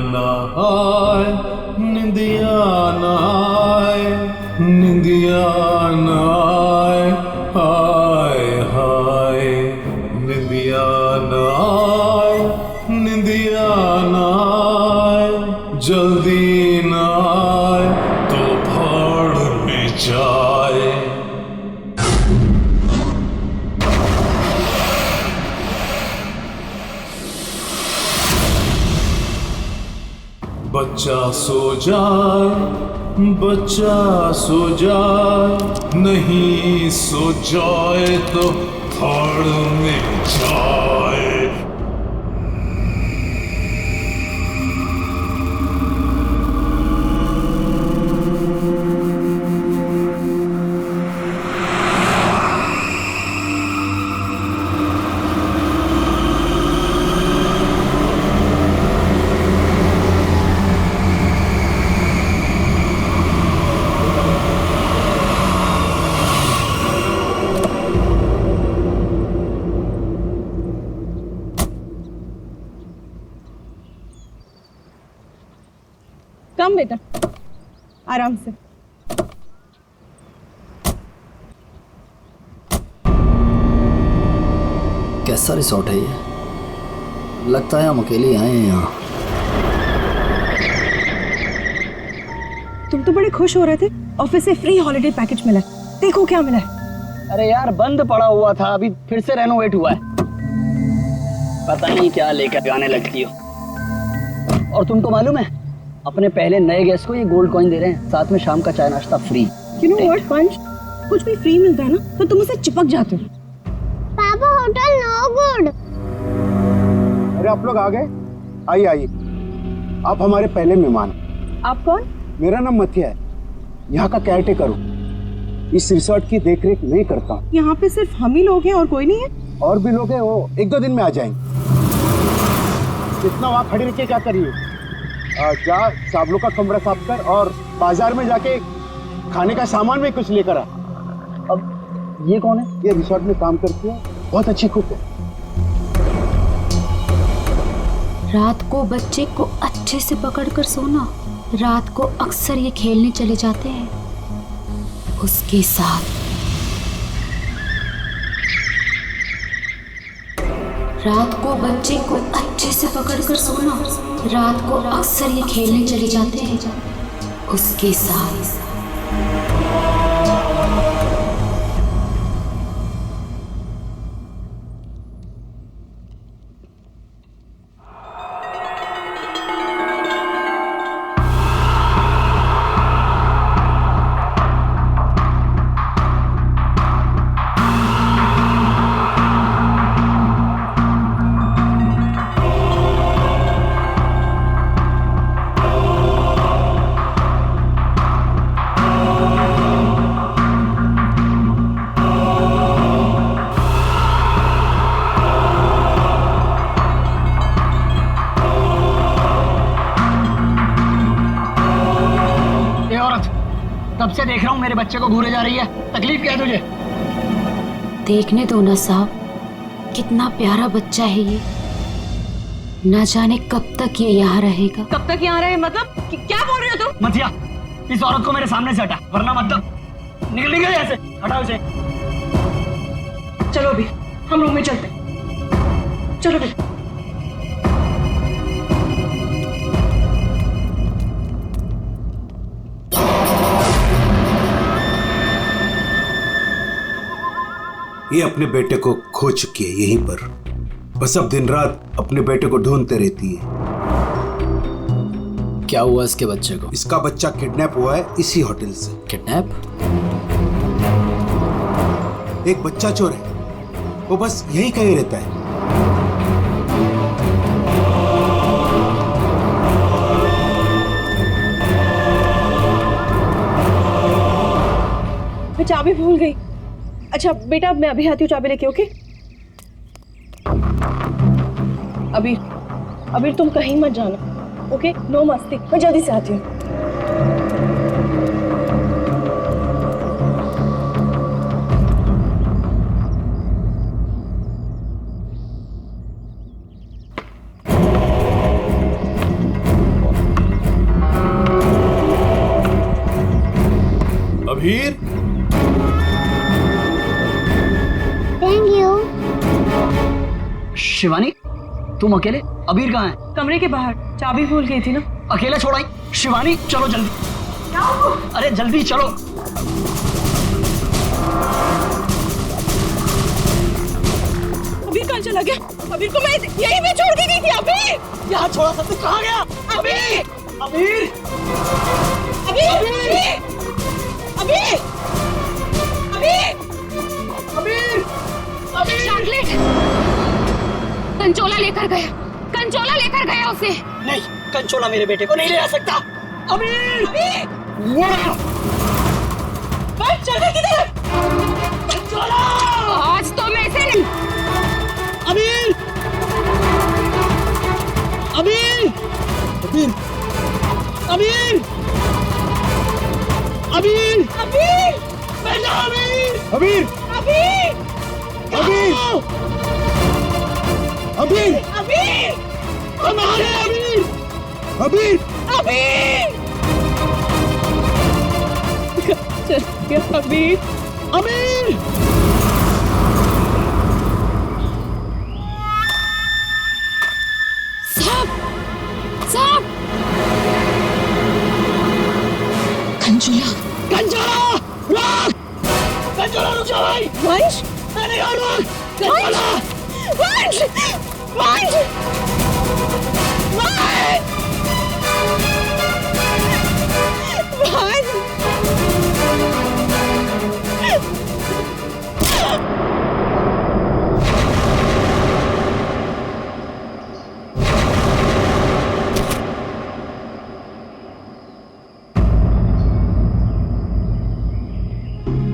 ना आए, निंदिया ना आए, निंदिया ना आए, हाय हाय। निंदिया ना आए, निंदिया ना आए, जल्दी ना आए तो भाड़ में जाए। बच्चा सो जाए, बच्चा सो जाए, नहीं सो जाए तो भाड़ में जाए। कम बेटा, आराम से। कैसा रिसोर्ट है ये? लगता है हम अकेले आए हैं यहाँ। तुम तो बड़े खुश हो रहे थे, ऑफिस से फ्री हॉलिडे पैकेज मिला। देखो क्या मिला है। अरे यार बंद पड़ा हुआ था, अभी फिर से रेनोवेट हुआ है। पता नहीं क्या लेकर आने लगती हो। और तुमको मालूम है, अपने पहले नए गेस्ट को ये गोल्ड कॉइन दे रहे हैं, साथ में शाम का चाय नाश्ता फ्री। यू नो व्हाट पंच, कुछ भी फ्री मिलता है ना तो तुम उससे चिपक जाते हो। पापा होटल नो गुड। अरे आप लोग आ गए? आइए आइए, आप हमारे पहले मेहमान। आप कौन? मेरा नाम मथिया है, यहाँ का केयरटेकर हूँ। इस रिसोर्ट की देखरेख मैं करता हूँ। यहाँ पे सिर्फ हम ही लोग हैं और कोई नहीं है? और भी लोग हैं, वो एक दो दिन में आ जाएंगे। इतना वहाँ खड़े रह के क्या करिए? जा चावलों का कमरा साफ कर और बाजार में जाके खाने का सामान में कुछ लेकर आ। अब ये कौन है? ये रिसोर्ट में काम करती है, बहुत अच्छी कुक है। रात को बच्चे को अच्छे से पकड़कर सोना। रात को अक्सर ये खेलने चले जाते हैं उसके साथ। रात को बच्चे को अच्छे से पकड़कर सोना। रात को अक्सर ये खेलने चले जाते हैं उसके साथ। तब से देख रहा हूँ मेरे बच्चे को घूरे जा रही है। तकलीफ क्या है तुझे? देखने दो ना साहब, कितना प्यारा बच्चा है ये। ना जाने कब तक ये यहाँ रहेगा। कब तक यहाँ रहे मतलब? क्या बोल रहे हो तुम? मथिया, इस औरत को मेरे सामने से हटा, वरना मतलब निकल गए ऐसे। हटाओ इसे। चलो अभी हम रूम में चलते हैं। चलो अभी। ये अपने बेटे को खो चुकी है यहीं पर। बस अब दिन रात अपने बेटे को ढूंढते रहती है। क्या हुआ इसके बच्चे को? इसका बच्चा किडनैप हुआ है इसी होटल से। किडनैप? एक बच्चा चोर है, वो बस यहीं कहीं रहता है। मैं चाबी भूल गई। अच्छा बेटा, मैं अभी आती हूँ चाबी लेके। ओके अभी अभी तुम कहीं मत जाना। ओके नो मस्ती, मैं जल्दी से आती हूँ। शिवानी, तुम अकेले? अबीर कहाँ है? कमरे के बाहर, चाबी भूल गई थी ना। अकेला छोड़ाई? शिवानी चलो जल्दी। अरे जल्दी चलो। अबीर कहाँ चला गया? अबीर को मैं यहीं पे छोड़ के गई थी। अबीर यहाँ छोड़ा था, तू कहाँ गया? अबीर अबीर! अबीर अबीर अबीर अबीर! अबीर! चॉकलेट कंचोला लेकर गया, कंचोला लेकर गया उसे। नहीं, कंचोला मेरे बेटे को नहीं ले आ सकता। अबीर! बस चल गई किधर? कंचोला! आज तो मैं इसे नहीं। अबीर! अबीर! अबीर! अबीर! अबीर! अबीर बेटा अबीर! अबीर! अबीर अबीर! अबीर! अबीर हमारे अबीर! अबीर! अबीर चल गया अबीर। अबीर! साहब, साहब, कंचोला, कंचोला! रुक! कंचोला रुक जाओ भाई! वंश अरे यार रुक! कंचोला! वंश वंश वंश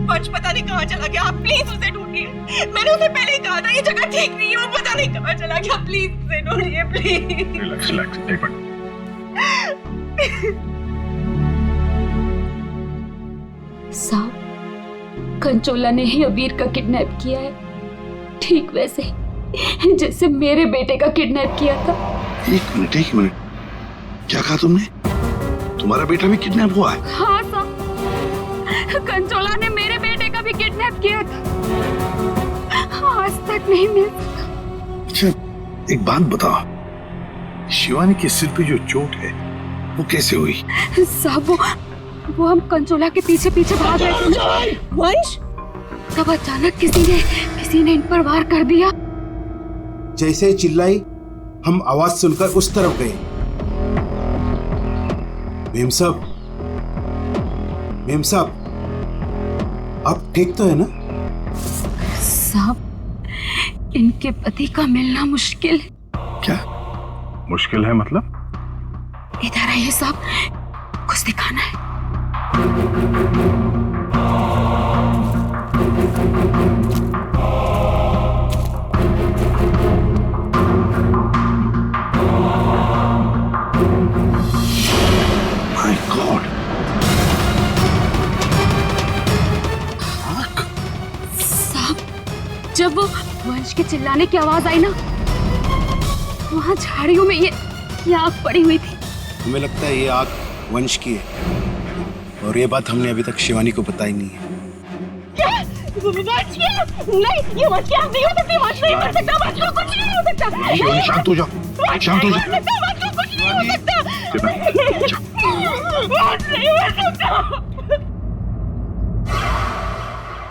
वंश पता नहीं कहाँ चला गया। आप प्लीज उसे ढूंढिए। मैंने उसे पहले ही कहा था ये जगह ठीक नहीं है। वो पता नहीं कहाँ चला गया। प्लीज उसे ढूंढिए प्लीज। रिलैक्स रिलैक्स, एक मिनट। साहब, कंचोला ने ही अबीर का किडनैप किया है, ठीक वैसे ही जैसे मेरे बेटे का किडनैप किया था। एक मिनट, क्या कहा तुमने? तुम्हारा बेटा भी किडनैप हुआ है? हाँ साहब, कंचोला ने मेरे बेटे का भी किडनैप किया था, आज तक नहीं मिल सका। अच्छा, एक बात बताओ, शिवानी के सिर पे जो चोट है वो कैसे हुई? साहब वो हम कंचोला के पीछे पीछे भाग रहे थे ना, वंश तब अचानक किसी ने इन पर वार कर दिया। जैसे ही चिल्लाई, हम आवाज सुनकर उस तरफ गए। मेम साहब, आप ठीक तो है ना? साहब, इनके पति का मिलना मुश्किल है। क्या मुश्किल है मतलब? इधर आइए साहब, कुछ दिखाना है। My God! साहब, जब वो वंश के चिल्लाने की आवाज आई ना, वहां झाड़ियों में ये आग पड़ी हुई थी। हमें लगता है ये आग वंश की है, और ये बात हमने अभी तक शिवानी को बताई नहीं है। क्या? वंश क्या? नहीं, ये वंश की आग नहीं हो सकती। वंश नहीं मर सकता। वंश को कुछ नहीं हो सकता। शिवानी शांत हो जाओ, शांत हो जाओ। वंश को कुछ नहीं हो सकता। वंश नहीं मर सकता।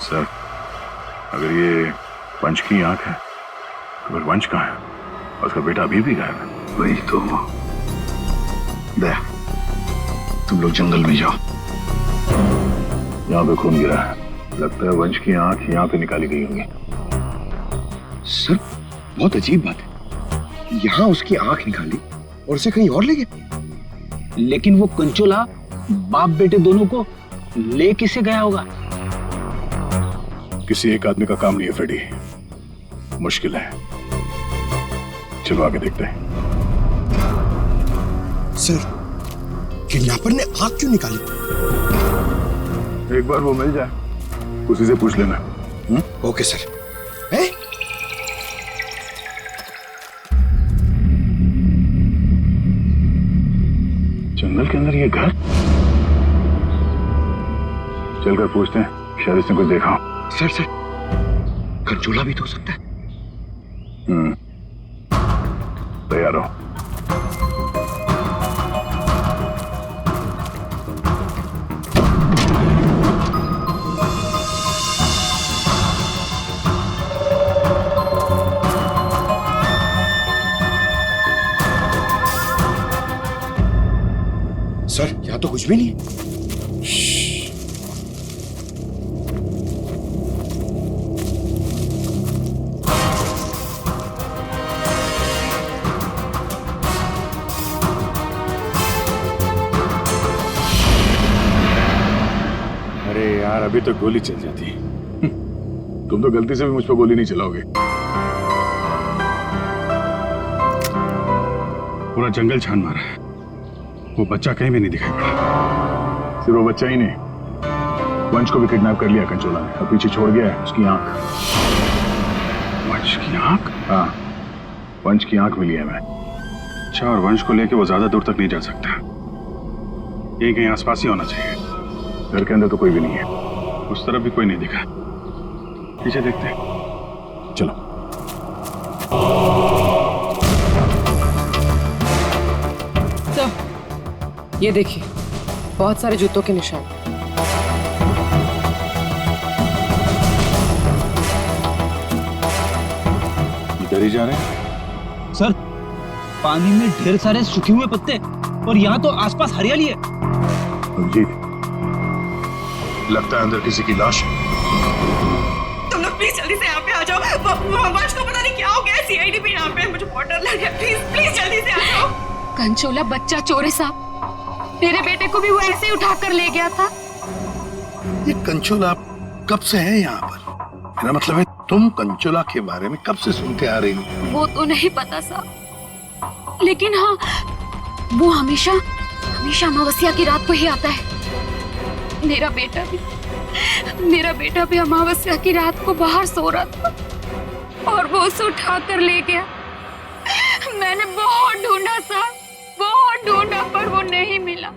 सर, अगर ये वंश की आंख है तो फिर वंश कहाँ है? उसका बेटा अभी भी गायब है। वही तो। दया, तुम लोग जंगल में जाओ। यहाँ पे खून गिरा है, लगता है वंश की आंख यहाँ पे निकाली गई होगी। सर, बहुत अजीब बात है। यहाँ उसकी आंख निकाली और उसे कहीं और ले गए। लेकिन वो कंचोला बाप बेटे दोनों को ले किसे गया होगा? किसी एक आदमी का काम नहीं है फ्रेडी, मुश्किल है। चलो आगे देखते हैं। सर, किडनैपर ने आंख क्यों निकाली? एक बार वो मिल जाए, उसी से पूछ लेना। Okay sir. है? जंगल के अंदर ये घर? चलकर पूछते हैं, शायद इसने कुछ देखा हो। सर, कंचोला भी तो हो सकता है। तैयार रहो। सर यहाँ तो कुछ भी नहीं है। अरे यार, अभी तो गोली चल जाती। तुम तो गलती से भी मुझ पर गोली नहीं चलाओगे। पूरा जंगल छान मारा है, वो बच्चा कहीं भी नहीं दिखाई पड़ा। सिर्फ वो बच्चा ही नहीं, वंश को भी किडनैप कर लिया कंचोला ने, और पीछे छोड़ गया है उसकी आंख। वंश की आंख? हाँ, वंश की आंख मिली है मैं। अच्छा, और वंश को लेके वो ज्यादा दूर तक नहीं जा सकता, यही कहीं आसपास ही होना चाहिए। घर के अंदर तो कोई भी नहीं है, उस तरफ भी कोई नहीं दिखा। पीछे देखते हैं, चलो। ये देखिए, बहुत सारे जूतों के निशान। इधर ही जा रहे हैं। सर, पानी में ढेर सारे सूखे हुए पत्ते, और यहाँ तो आसपास हरियाली है। अभिजीत, लगता है अंदर किसी की लाश है। तुम लोग प्लीज जल्दी से यहाँ पे आ जाओ। वंश को पता नहीं क्या हो गया, सीआईडी भी यहाँ पे है, मुझे बहुत डर लग रहा है। प्लीज प्लीज जल्दी से आ जाओ। कंचोला बच्चा चोर है साहब, मेरे बेटे को भी वो ऐसे ही उठा कर ले गया था। ये कंचोला कब से है यहाँ पर? मेरा मतलब है, तुम कंचोला के बारे में कब से सुनते आ रही हो? वो तो नहीं पता साहब, लेकिन हाँ, वो हमेशा अमावस्या की रात को ही आता है। मेरा बेटा भी अमावस्या की रात को बाहर सो रहा था और वो उसे उठा कर ले गया। मैंने बहुत ढूंढा साहब, बहुत ढूंढा, पर वो नहीं मिला।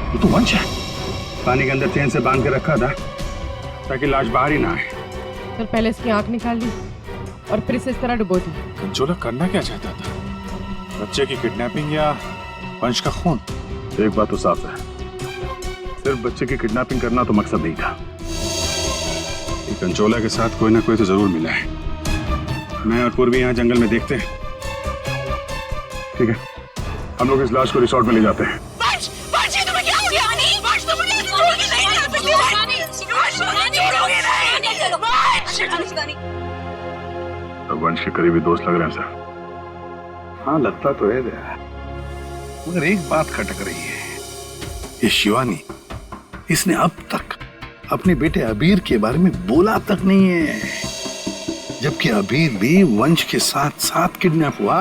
ये तो वंश है। पानी के अंदर चेन से बांध के रखा था ताकि लाश बाहर ही ना आए। सर, पहले इसकी आंख निकाल ली और फिर इसे इस तरह डुबो दी। कंचोला करना क्या चाहता था? बच्चे की किडनैपिंग या वंश का खून? एक बात तो साफ है, सिर्फ बच्चे की किडनैपिंग करना तो मकसद नहीं था। कंचोला के साथ कोई ना कोई तो जरूर मिला है। मैं और पूर्वी यहाँ जंगल में देखते हैं। ठीक है, हम लोग इस लाश को रिसोर्ट में ले जाते हैं। वंश, वंश, तुम्हें क्या हो गया? वंश, तुम मुझे छोड़ के नहीं जा सकते। वंश, मुझे छोड़ोगे नहीं। अब वंश के करीबी दोस्त लग रहे हैं सर। हाँ, लगता तो है, मगर एक बात खटक रही है। ये शिवानी, इसने अब तक अपने बेटे अबीर के बारे में बोला तक नहीं है, जबकि अबीर भी वंश के साथ साथ किडनैप हुआ।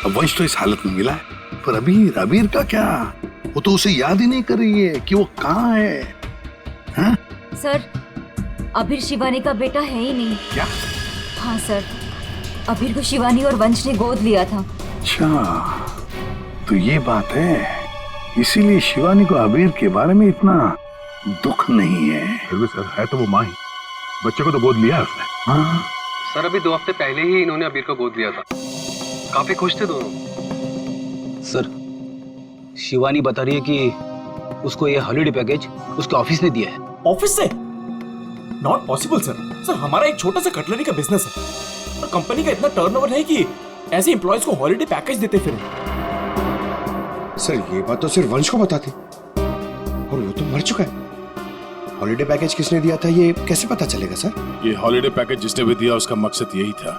अब वंश तो इस हालत में मिला है, पर अबीर का क्या? वो तो उसे याद ही नहीं कर रही है कि वो कहाँ है। हाँ? सर, अबीर शिवानी का बेटा है ही नहीं। क्या? हाँ सर, अबीर को शिवानी और वंश ने गोद लिया था। अच्छा, तो ये बात है, इसीलिए शिवानी को अबीर के बारे में इतना दुख नहीं है। फिर भी सर, है तो वो माँ ही, बच्चे को तो गोद लिया है उसने। हाँ सर, अभी 2 हफ्ते पहले ही इन्होंने अबीर को गोद लिया था। काफी खुश थे दोनों। सर, शिवानी बता रही है कि उसको ये हॉलिडे पैकेज उसके ऑफिस ने दिया है। ऑफिस से? Not possible sir. सर, हमारा एक छोटा सा कटलरी का बिजनेस है और कंपनी का इतना टर्नओवर है कि ऐसे एम्प्लॉयज को हॉलिडे पैकेज देते फिर। सर, ये बात तो सिर्फ वंश को बताती, और वो तो मर चुका है। हॉलिडे पैकेज किसने दिया था ये कैसे पता चलेगा सर? ये हॉलिडे पैकेज जिसने भी दिया उसका मकसद यही था,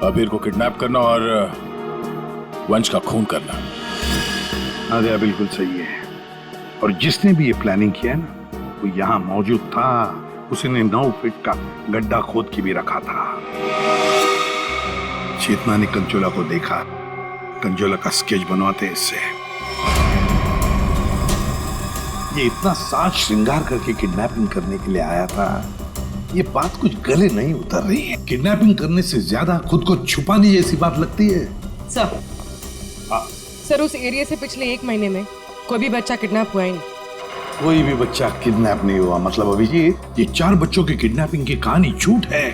अबीर को किडनैप करना और वंश का खून करना। अरे बिल्कुल सही है, और जिसने भी ये प्लानिंग किया ना, वो यहाँ मौजूद था उसने 9 फीट का गड्ढा खोद के भी रखा था। चेतना ने कंचोला को देखा, कंचोला का स्केच बनवाते इससे। ये इतना साज श्रृंगार करके किडनैपिंग करने के लिए आया था, ये बात कुछ गले नहीं उतर रही है। किडनैपिंग करने से ज्यादा खुद को छुपाने जैसी बात लगती है। सर सर उस एरिया से पिछले 1 महीने में कोई भी बच्चा किडनैप हुआ ही नहीं। कोई भी बच्चा किडनैप नहीं हुआ मतलब अभिजीत, ये 4 बच्चों की किडनैपिंग की कहानी झूठ है।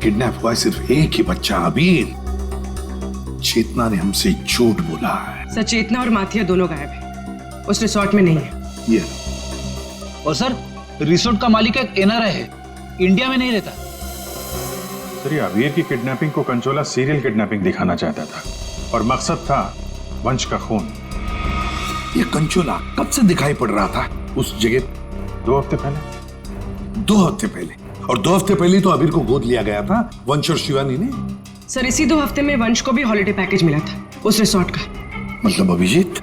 किडनैप हुआ सिर्फ एक ही बच्चा, अबीर। चेतना ने हमसे झूठ बोला है। सर चेतना और माथिया दोनों गायब है, उस रिसोर्ट में नहीं है। ये और सर रिसोर्ट का मालिक एक एनआरआई है, इंडिया में नहीं रहता। सर ये अबीर की किडनैपिंग को कंचोला सीरियल किडनैपिंग दिखाना चाहता था और मकसद था वंश का खून। ये कंचोला कब से दिखाई पड़ रहा था उस जगह? 2 हफ्ते पहले। 2 हफ्ते पहले? और 2 हफ्ते पहले तो अबीर को गोद लिया गया था वंश और शिवानी ने। सर इसी 2 हफ्ते में वंश को भी हॉलिडे पैकेज मिला था उस रिसोर्ट का। मतलब अभिजीत,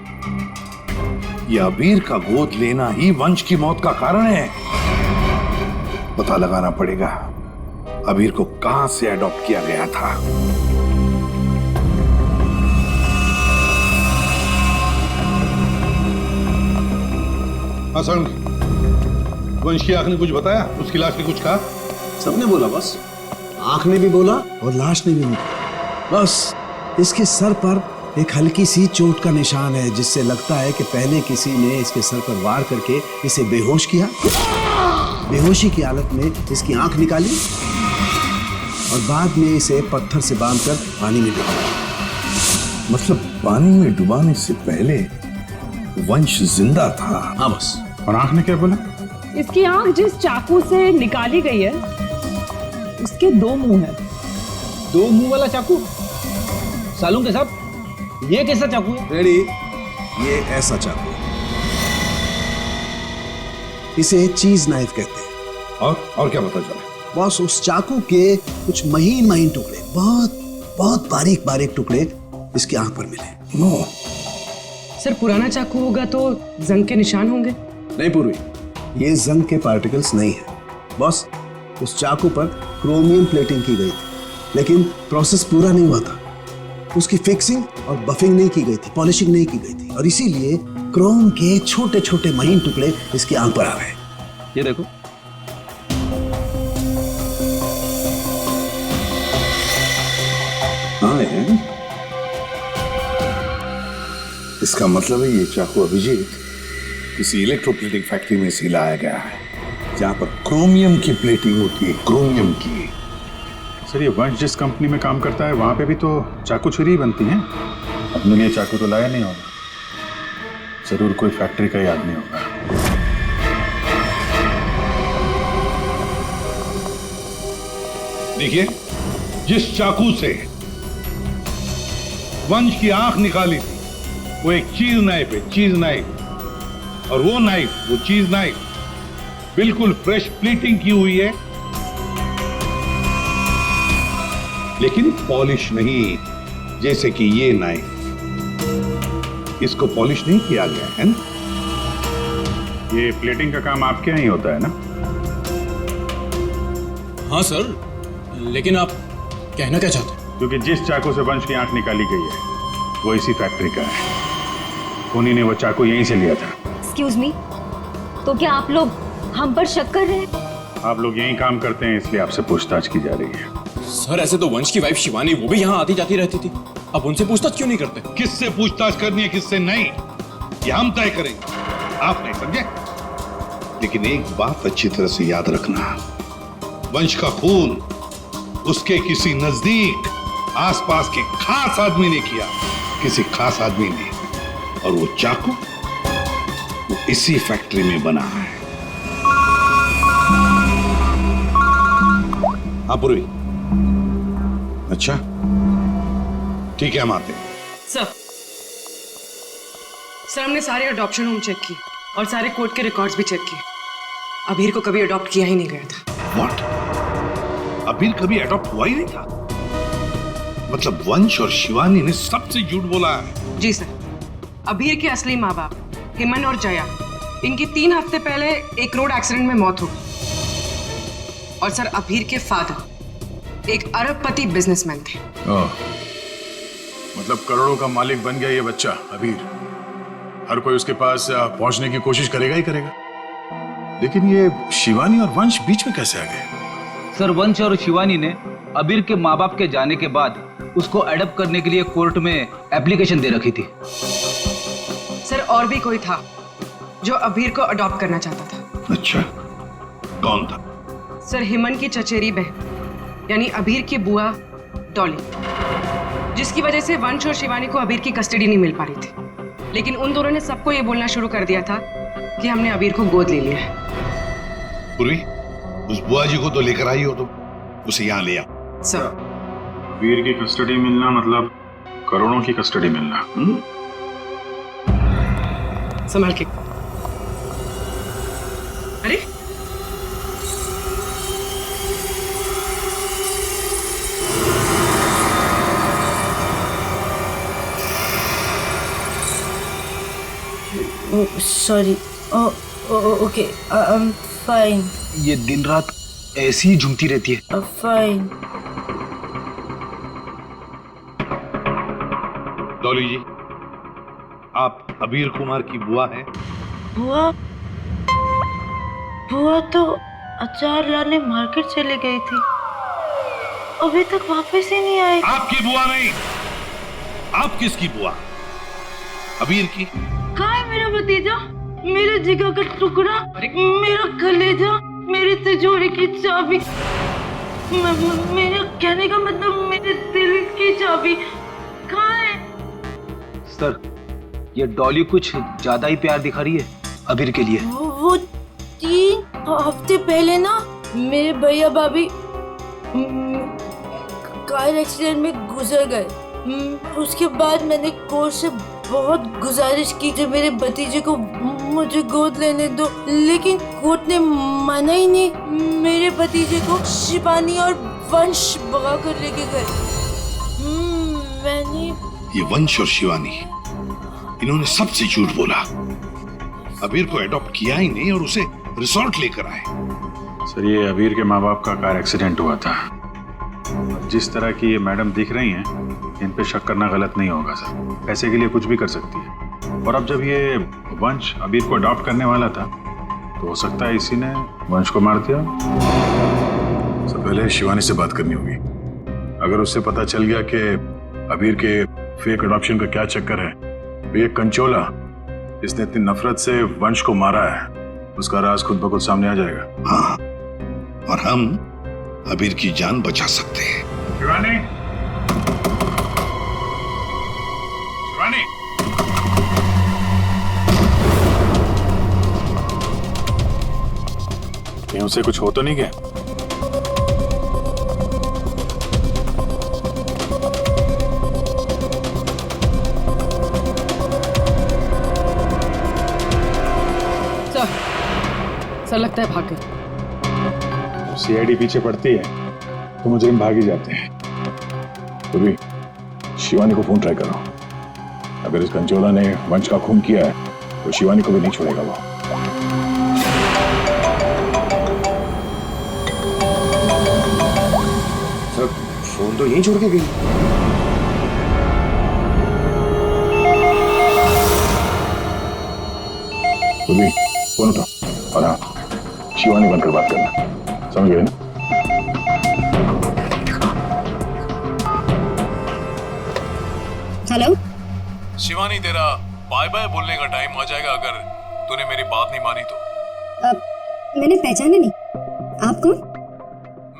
ये अबीर का गोद लेना ही वंश की मौत का कारण है। पता लगाना पड़ेगा अबीर को कहां से अडॉप्ट किया गया था। वंश की आंख ने कुछ बताया? उसकी लाश ने कुछ कहा? सबने बोला बस, आंख ने भी बोला और लाश ने भी बोला। बस इसके सर पर एक हल्की सी चोट का निशान है, जिससे लगता है कि पहले किसी ने इसके सर पर वार करके इसे बेहोश किया। बेहोशी की हालत में इसकी आंख निकाली और बाद में इसे पत्थर से बांधकर पानी में डुबाया। मतलब पानी में डुबाने से पहले वंश जिंदा था? हाँ बस। और आंख ने क्या बोला? इसकी आंख जिस चाकू से निकाली गई है उसके 2 मुंह हैं। 2 मुंह वाला चाकू? सालूं के साथ ये कैसा चाकू है? रेडी, ये ऐसा चाकू है। इसे चीज नाइफ कहते हैं। और क्या पता चला? बॉस उस चाकू के कुछ महीन महीन टुकड़े, बहुत बहुत बारीक बारीक टुकड़े इसकी आंख पर मिले। नो सर पुराना चाकू होगा तो जंग के निशान होंगे। नहीं पूर्वी, ये जंग के पार्टिकल्स नहीं है बॉस। उस चाकू पर क्रोमियम प्लेटिंग की गई थी, लेकिन प्रोसेस पूरा नहीं हुआ था। उसकी फिक्सिंग और बफिंग नहीं की गई थी, पॉलिशिंग नहीं की गई थी, और इसीलिए क्रोम के छोटे छोटे महीन टुकड़े इसकी आंख पर आ गए। ये देखो। हाँ है। इसका मतलब है ये चाकू अभिजीत किसी इलेक्ट्रोप्लेटिंग फैक्ट्री में से लाया गया है, जहां पर क्रोमियम की प्लेटिंग होती है, क्रोमियम की। सर ये वंश जिस कंपनी में काम करता है वहां पे भी तो चाकू छुरी बनती हैं। अपने लिए चाकू तो लाया नहीं होगा, जरूर कोई फैक्ट्री का ही आदमी होगा। देखिए, जिस चाकू से वंश की आंख निकाली थी वो एक चीज नाइफ है, चीज नाइफ। और वो नाइफ, वो चीज नाइफ बिल्कुल फ्रेश प्लीटिंग की हुई है, लेकिन पॉलिश नहीं, जैसे कि ये नाइफ। इसको पॉलिश नहीं किया गया है ना। ये प्लेटिंग का काम आपके यहाँ ही होता है ना? हाँ सर, लेकिन आप कहना क्या चाहते हैं? क्योंकि जिस चाकू से वंश की आंख निकाली गई है वो इसी फैक्ट्री का है। उन्हीं ने वो चाकू यहीं से लिया था। एक्सक्यूज मी, तो क्या आप लोग हम पर शक कर रहे हैं? आप लोग यहीं काम करते हैं इसलिए आपसे पूछताछ की जा रही है। सर ऐसे तो वंश की वाइफ शिवानी वो भी यहाँ आती जाती रहती थी, अब उनसे पूछताछ क्यों नहीं करते? किससे पूछताछ करनी है किससे नहीं, ये हम तय करेंगे, आप नहीं, समझे? लेकिन एक बात अच्छी तरह से याद रखना, वंश का खून उसके किसी नजदीक आसपास के खास आदमी ने किया, किसी खास आदमी ने, और वो चाकू वो इसी फैक्ट्री में बना है। हाँ पूर्वी, अच्छा ठीक है, हम आते हैं। सर हमने सारे अडॉप्शन होम चेक किए और सारे कोर्ट के रिकॉर्ड्स भी चेक किए। अबीर को कभी अडॉप्ट किया ही नहीं गया था। व्हाट? अबीर कभी अडॉप्ट हुआ ही नहीं था? मतलब वंश और शिवानी ने सबसे झूठ बोला है? जी सर, अबीर के असली माँ बाप हेमन और जया, इनकी 3 हफ्ते पहले एक रोड एक्सीडेंट में मौत हो गई। और सर अभीर के फादर एक अरबपति बिजनेसमैन थे। मतलब करोड़ों का मालिक बन गया ये बच्चा अबीर। हर कोई उसके पास पहुंचने की कोशिश करेगा ही करेगा। लेकिन ये शिवानी और वंश बीच में कैसे आ गए? सर वंश और शिवानी ने अबीर के माँ बाप के जाने के बाद उसको अडॉप्ट करने के लिए कोर्ट में एप्लीकेशन दे रखी थी। सर और भी कोई था जो अबीर को अडॉप्ट करना चाहता था। अच्छा, कौन था? सर हिमन की चचेरी बहन यानी अबीर की बुआ डॉली, जिसकी वजह से वंश और शिवानी को अबीर की कस्टडी नहीं मिल पा रही थी। लेकिन उन दोनों ने सबको ये बोलना शुरू कर दिया था कि हमने अबीर को गोद ले लिया है। पूर्वी, उस बुआ जी को तो लेकर आई हो, तो उसे यहाँ ले आओ। सर वीर की कस्टडी मिलना मतलब करोड़ों की कस्टडी मिलना। संभाल के। अरे sorry. Okay, I am fine. ये दिन रात ऐसी ही झूमती रहती है। फाइन। डॉली जी, आप अबीर कुमार की बुआ हैं? बुआ? बुआ तो अचार लाने मार्केट चली गई थी, अभी तक वापस ही नहीं आई। आपकी बुआ नहीं। आप किसकी बुआ? अबीर की? कहाँ है मेरा भतीजा, मेरे जिगर का टुकड़ा, मेरा कलेजा, मेरी तिजोरी की चाबी, मेरा कहने का मतलब मेरे दिल की चाबी कहाँ है? सर ये डॉली कुछ ज्यादा ही प्यार दिखा रही है अबीर के लिए। वो 3 हफ्ते पहले ना मेरे भैया भाभी कार एक्सीडेंट में गुजर गए। उसके बाद मैंने कोर्ट से बहुत गुजारिश की कि मेरे भतीजे को मुझे गोद लेने दो, लेकिन कोर्ट ने माना ही नहीं। मेरे भतीजे को शिवानी और वंश भगा कर लेके गए। मैंने ये वंश और शिवानी, इन्होंने सबसे झूठ बोला। अबीर को एडॉप्ट किया ही नहीं और उसे रिसोर्ट लेकर आए। सर ये अबीर के माँ बाप का कार एक्सीडेंट हुआ था। जिस तरह की ये मैडम दिख रही हैं, इन पे शक करना गलत नहीं होगा सर। पैसे के लिए कुछ भी कर सकती है। और अब जब ये वंश अबीर को अडॉप्ट करने वाला था, तो हो सकता है इसी ने वंश को मार दिया। सब पहले शिवानी से बात करनी होगी। अगर उससे पता चल गया कि अबीर के फेक अडॉप्शन का क्या चक्कर है, तो ये कंचोला इसने इतनी नफरत से वंश को मारा है, उसका राज खुद ब खुद सामने आ जाएगा। हाँ, और हम अबीर की जान बचा सकते हैं। शिवानी, शिवानी, कहीं उसे कुछ हो तो नहीं गया? सर लगता है भाग गए। सीआईडी पीछे पड़ती है तो मुजरिम भाग ही जाते हैं। तो भी शिवानी को फोन ट्राई करो। अगर इस कंचोला ने वंश का खून किया है तो शिवानी को भी नहीं छोड़ेगा वो। सर फोन तो यहीं छोड़ के गई। तो भी फोन उठाओ और हाँ, शिवानी बनकर बात करना, समझ गए ना? हेलो शिवानी, तेरा बाय बाय बोलने का टाइम आ जाएगा अगर तूने मेरी बात नहीं मानी तो। मैंने पहचाना नहीं, आप कौन?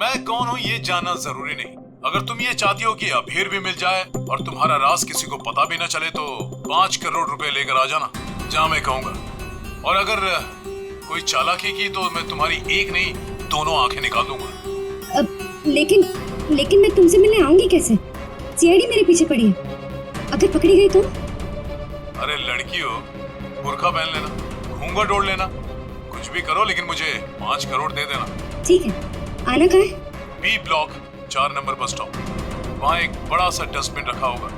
मैं कौन हूँ ये जानना जरूरी नहीं। अगर तुम ये चाहती हो कि अबीर भी मिल जाए और तुम्हारा राज किसी को पता भी न चले, तो 5 करोड़ रुपए लेकर आ जाना, जहाँ मैं कहूँगा। और अगर कोई चालाकी की तो मैं तुम्हारी एक नहीं दोनों आंखें निकाल दूंगा। लेकिन मैं तुमसे मिलने आऊंगी कैसे? सीआईडी मेरे पीछे पड़ी है, अगर पकड़ी गई तो? अरे लड़की हो, बुर्का पहन लेना, घूंघट ओढ़ लेना, कुछ भी करो, लेकिन मुझे 5 करोड़ दे देना। ठीक है, आना कहाँ है? B block 4 number bus stop. वहाँ एक बड़ा सा डस्टबिन रखा होगा।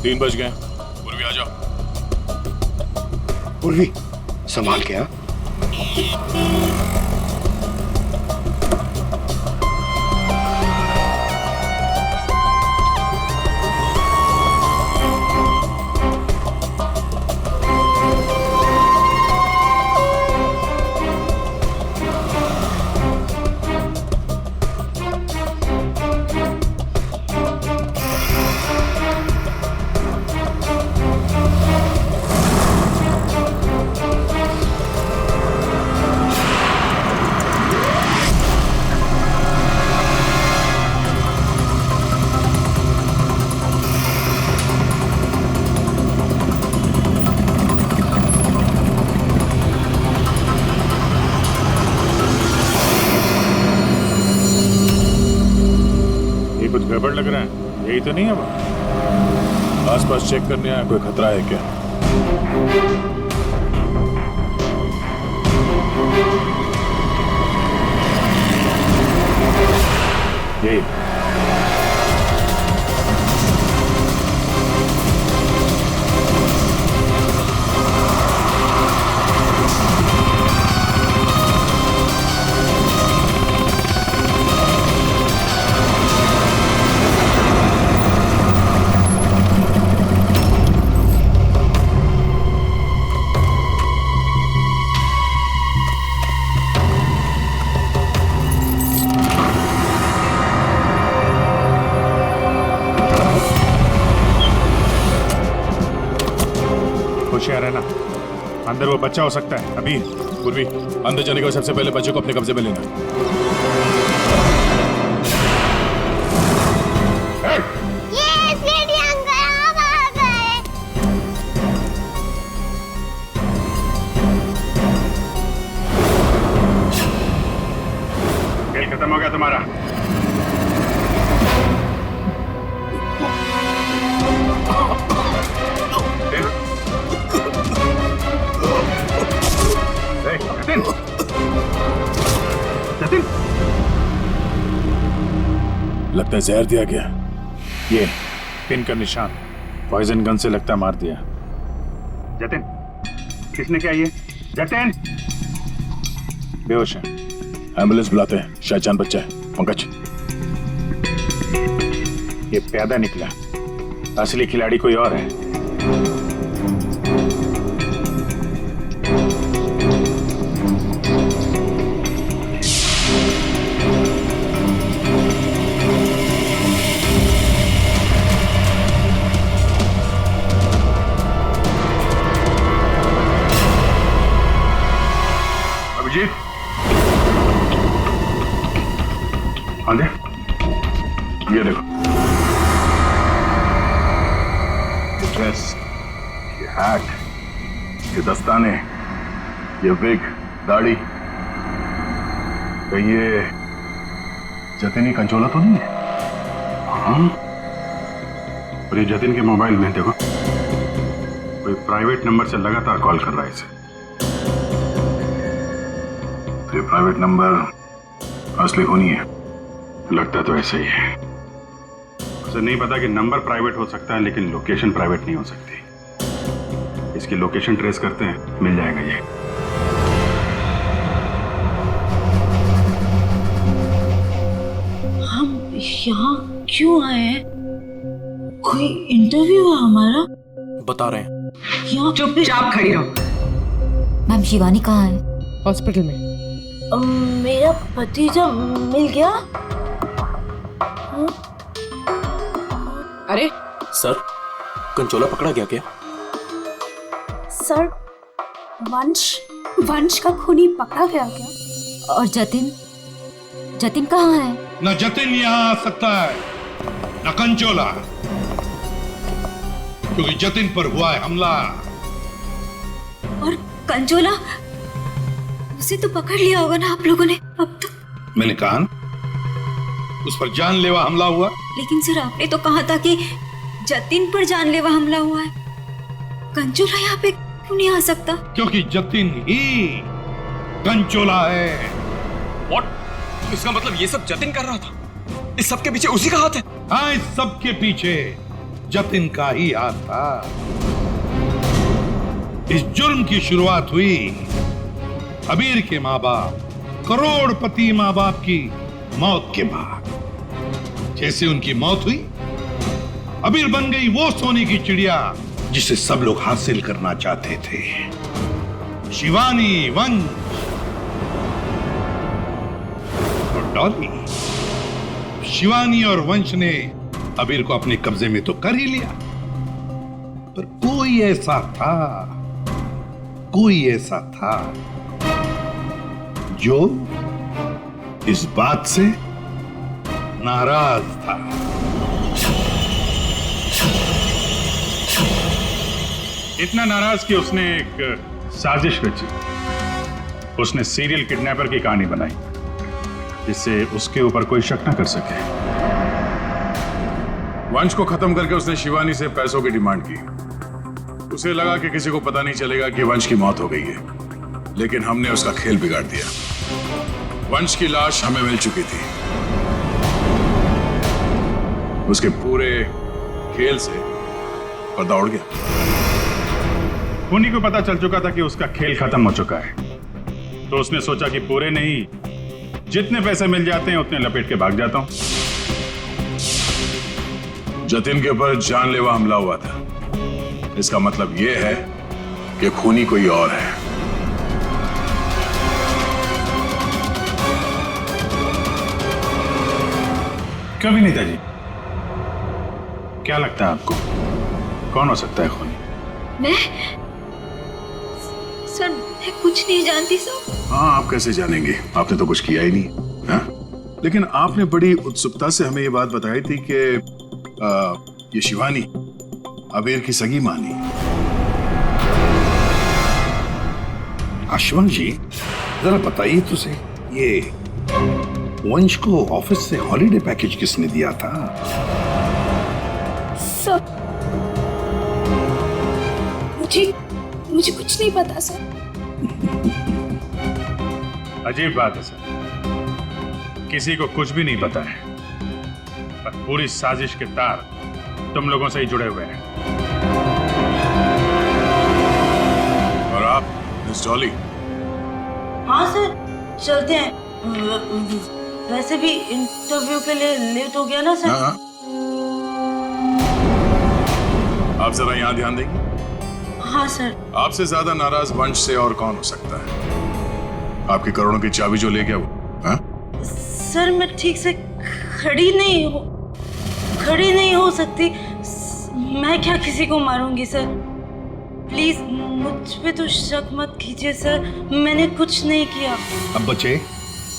3 बज गए, पूर्वी आ जाओ। उर्वी संभाल के। हाँ कुछ गड़बड़ लग रहा है, यही तो नहीं है वो? आसपास चेक करने आया, कोई खतरा है क्या? यही होशियार है ना, अंदर वो बच्चा हो सकता है। अभी पूर्वी अंदर जाने के सबसे पहले बच्चे को अपने कब्जे में लेना। खेल खत्म हो गया तुम्हारा। जतिन, लगता है जहर दिया गया। ये पिन का निशान पॉइजन गन से लगता मार दिया। जतिन, किसने क्या ये? जतिन बेहोश है, एम्बुलेंस बुलाते हैं, शायद जान बच्चा है। पंकज, ये पैदा निकला, असली खिलाड़ी कोई और है। अभिजीत, आंधे, ये देखो, ये ड्रेस, ये हैट, ये दस्ताने, ये विग, दाढ़ी, ये जतिन का कंचोला तो नहीं है? हाँ, और ये जतिन के मोबाइल में देखो, कोई प्राइवेट नंबर से लगातार कॉल कर रहा है इसे। तो ये प्राइवेट नंबर असली होनी है, लगता तो ऐसा ही है। उसे नहीं पता कि नंबर प्राइवेट हो सकता है, लेकिन लोकेशन प्राइवेट नहीं हो सकती। इसकी लोकेशन ट्रेस करते हैं, मिल जाएगा ये। हम यहाँ क्यों आए हैं? कोई इंटरव्यू है हमारा? बता रहे हैं। यहाँ चुपचाप खड़ी रहो। मैम, शिवानी कहाँ है? हॉस्पिटल में। मेरा भतीजा मिल गया? अरे सर, कंचोला पकड़ा गया क्या? सर, वंश का खूनी पकड़ा गया क्या? और जतिन? जतिन कहाँ है? न जतिन यहाँ आ सकता है, न कंचोला, क्योंकि जतिन पर हुआ है हमला। और कंचोला? उसे तो पकड़ लिया होगा ना आप लोगों ने अब तो। मैंने कहा ना, उस पर जानलेवा हमला हुआ। लेकिन सर, आपने तो कहा था कि जतिन पर जानलेवा हमला हुआ है। कंचोला यहाँ पे क्यों नहीं आ सकता? क्योंकि जतिन ही कंचोला है। What? इसका मतलब ये सब जतिन कर रहा था? इस सब के पीछे उसी का हाथ है? हाँ, इस सब के पीछे जतिन का ही हाथ था। इस जुर्म की शुरुआत हुई अबीर के माँ बाप, करोड़पति माँ बाप की मौत के बाद। जैसे उनकी मौत हुई, अबीर बन गई वो सोने की चिड़िया जिसे सब लोग हासिल करना चाहते थे, शिवानी, वंश और डॉली। शिवानी और वंश ने अबीर को अपने कब्जे में तो कर ही लिया, पर कोई ऐसा था जो इस बात से नाराज था। इतना नाराज कि उसने एक साजिश रची। उसने सीरियल किडनैपर की कहानी बनाई जिससे उसके ऊपर कोई शक न कर सके। वंश को खत्म करके उसने शिवानी से पैसों की डिमांड की। उसे लगा कि किसी को पता नहीं चलेगा कि वंश की मौत हो गई है, लेकिन हमने उसका खेल बिगाड़ दिया। वंश की लाश हमें मिल चुकी थी। उसके पूरे खेल से पर्दा उड़ गया। उन्हीं को पता चल चुका था कि उसका खेल खत्म हो चुका है, तो उसने सोचा कि पूरे नहीं, जितने पैसे मिल जाते हैं उतने लपेट के भाग जाता हूं। जतिन के ऊपर जानलेवा हमला हुआ था। इसका मतलब यह है कि खूनी कोई और है। क्यों भी नेताजी, क्या लगता है आपको कौन हो सकता है खूनी? मैं सर, मैं कुछ नहीं जानती सर। हाँ, आप कैसे जानेंगे? आपने तो कुछ किया ही नहीं। हाँ? लेकिन आपने बड़ी उत्सुकता से हमें ये बात बताई थी कि ये शिवानी अबीर की सगी मानी। आशुवंश जी, जरा बताइए तो सही, ये वंश को ऑफिस से हॉलिडे पैकेज किसने दिया था? सर, मुझे कुछ नहीं पता सर। अजीब बात है सर, किसी को कुछ भी नहीं पता है, पर पूरी साजिश के तार तुम लोगों से ही जुड़े हुए हैं। और आप मिस डॉली? हाँ सर, चलते हैं। वैसे भी इंटरव्यू के लिए लेट हो गया ना सर। हाँ। आप जरा यहाँ ध्यान देंगे? हाँ सर। आपसे ज्यादा नाराज वंश से और कौन हो सकता है? आपकी करोड़ों की चाबी जो ले गया वो। हाँ? सर, मैं ठीक से खड़ी नहीं हो सकती। मैं क्या किसी को मारूंगी सर? प्लीज मुझ पे तो शक मत कीजिए सर, मैंने कुछ नहीं किया। अब बचे?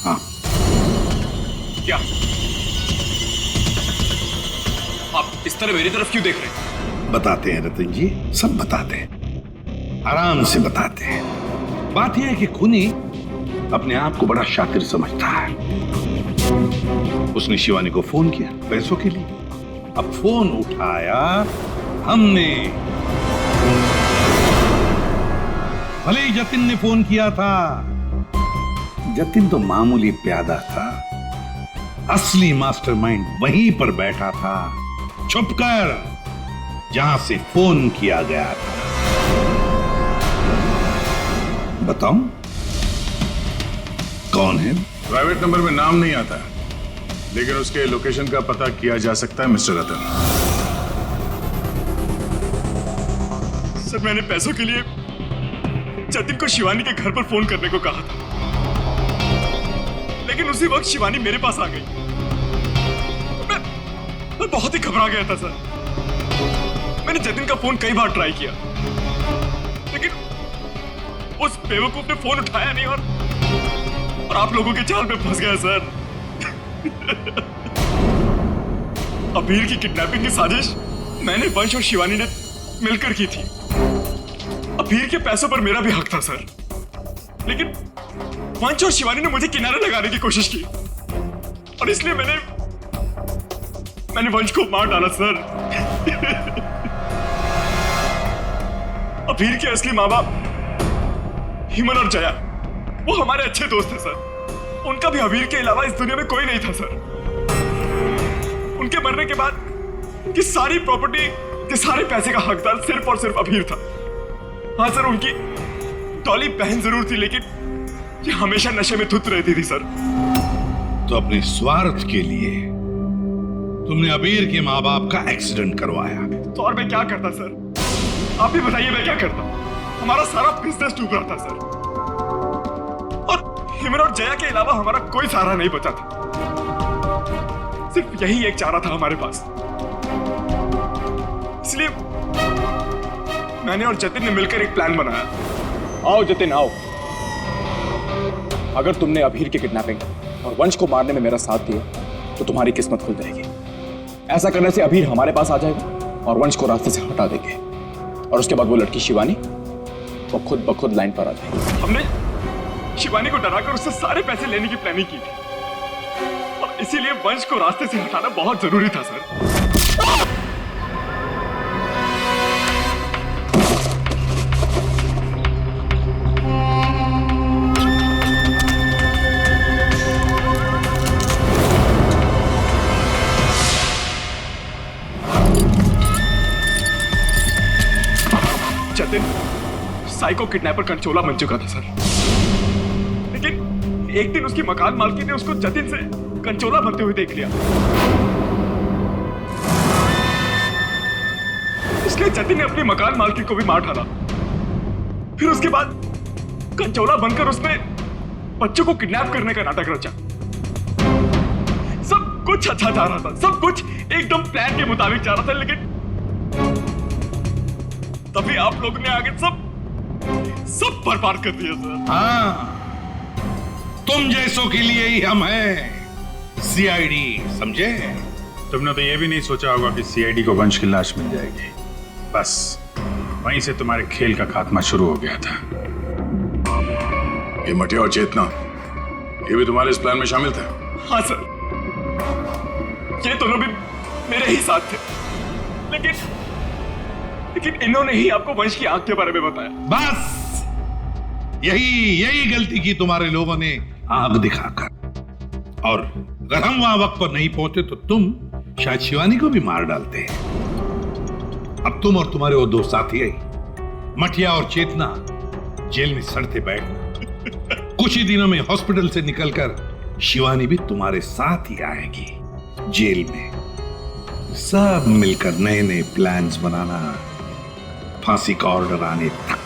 हाँ। क्या आप इस तरह मेरी तरफ क्यों देख रहे हैं? बताते हैं रतन जी, सब बताते हैं, आराम से बताते हैं। बात यह है कि खूनी अपने आप को बड़ा शातिर समझता है। उसने शिवानी को फोन किया पैसों के लिए। अब फोन उठाया हमने। भले ही जतिन ने फोन किया था, जतिन तो मामूली प्यादा था। असली मास्टरमाइंड वहीं पर बैठा था, छुपकर, जहां से फोन किया गया था। बताऊं कौन है? प्राइवेट नंबर में नाम नहीं आता, लेकिन उसके लोकेशन का पता किया जा सकता है मिस्टर रतन। सर, मैंने पैसों के लिए जतिन को शिवानी के घर पर फोन करने को कहा था, लेकिन उसी वक्त शिवानी मेरे पास आ गई। मैं बहुत ही घबरा गया था सर। मैंने जतिन का फोन कई बार ट्राई किया, लेकिन उस बेवकूफ ने फोन उठाया नहीं और आप लोगों के जाल में फंस गया सर। अबीर की किडनैपिंग की साजिश मैंने, वंश और शिवानी ने मिलकर की थी। अबीर के पैसों पर मेरा भी हक था सर, लेकिन वंश और शिवानी ने मुझे किनारे लगाने की कोशिश की और इसलिए मैंने वंश को मार डाला सर। अबीर के असली माँ बाप हिमन और जया, वो हमारे अच्छे दोस्त थे सर। उनका भी अबीर के अलावा इस दुनिया में कोई नहीं था सर। उनके मरने के बाद उनकी सारी प्रॉपर्टी के सारे पैसे का हकदार सिर्फ और सिर्फ अबीर था। हाँ सर, उनकी डॉली बहन जरूर थी, लेकिन ये हमेशा नशे में धुत रहती थी सर। तो अपने स्वार्थ के लिए तुमने अबीर के माँ बाप का एक्सीडेंट करवाया। तो और मैं क्या करता सर? आप ही बताइए, मैं क्या करता? हमारा सारा बिजनेस डूब रहा था सर, और हिमन और जया के अलावा हमारा कोई सहारा नहीं बचा था। सिर्फ यही एक चारा था हमारे पास, इसलिए मैंने और जतिन ने मिलकर एक प्लान बनाया। आओ जतिन आओ, अगर तुमने अभीर की किडनैपिंग और वंश को मारने में मेरा साथ दिया तो तुम्हारी किस्मत खुल जाएगी। ऐसा करने से अभीर हमारे पास आ जाएगा और वंश को रास्ते से हटा देंगे, और उसके बाद वो लड़की शिवानी वो खुद ब खुद लाइन पर आ जाएगी। हमने शिवानी को डराकर उससे सारे पैसे लेने की प्लानिंग की थी, और इसीलिए वंश को रास्ते से हटाना बहुत जरूरी था सर। जतिन साइको किडनैपर कंचोला बन चुका था सर, लेकिन एक दिन उसकी मकान मालकी ने उसको जतिन से कंचोला बनते हुए देख लिया। इसलिए जतिन ने अपनी मकान मालकी को भी मार डाला। फिर उसके बाद कंचोला बनकर उसने बच्चों को किडनैप करने का नाटक रचा। सब कुछ अच्छा जा रहा था, सब कुछ एकदम प्लान के मुताबिक जा रहा था, लेकिन तभी आप लोगों ने आगे सब बर्बाद कर दिया सर। हाँ, तुम जैसों के लिए ही हम हैं सीआईडी, समझे? तुमने तो ये भी नहीं सोचा होगा कि सीआईडी को वंश की लाश मिल जाएगी। बस वहीं से तुम्हारे खेल का खात्मा शुरू हो गया था। ये मटिया और चेतना, ये भी तुम्हारे इस प्लान में शामिल थे? हाँ सर, ये दोनों भी मेरे ही साथ थे, लेकिन इन्होंने ही आपको वंश की आंख के बारे में बताया। बस यही गलती की तुम्हारे लोगों ने आग दिखाकर, और अगर हम वहां वक्त पर नहीं पहुंचे तो तुम शायद शिवानी को भी मार डालते। अब तुम और तुम्हारे वो दो साथी मटिया और चेतना जेल में सड़ते बैठना। कुछ ही दिनों में हॉस्पिटल से निकलकर शिवानी भी तुम्हारे साथ ही आएगी जेल में। सब मिलकर नए नए प्लान्स बनाना, फांसी का ऑर्डर आने तक।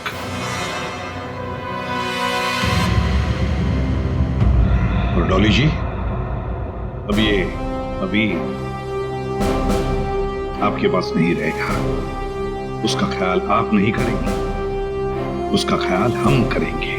और डॉली जी, अभी आपके पास नहीं रहेगा। उसका ख्याल आप नहीं करेंगे, उसका ख्याल हम करेंगे।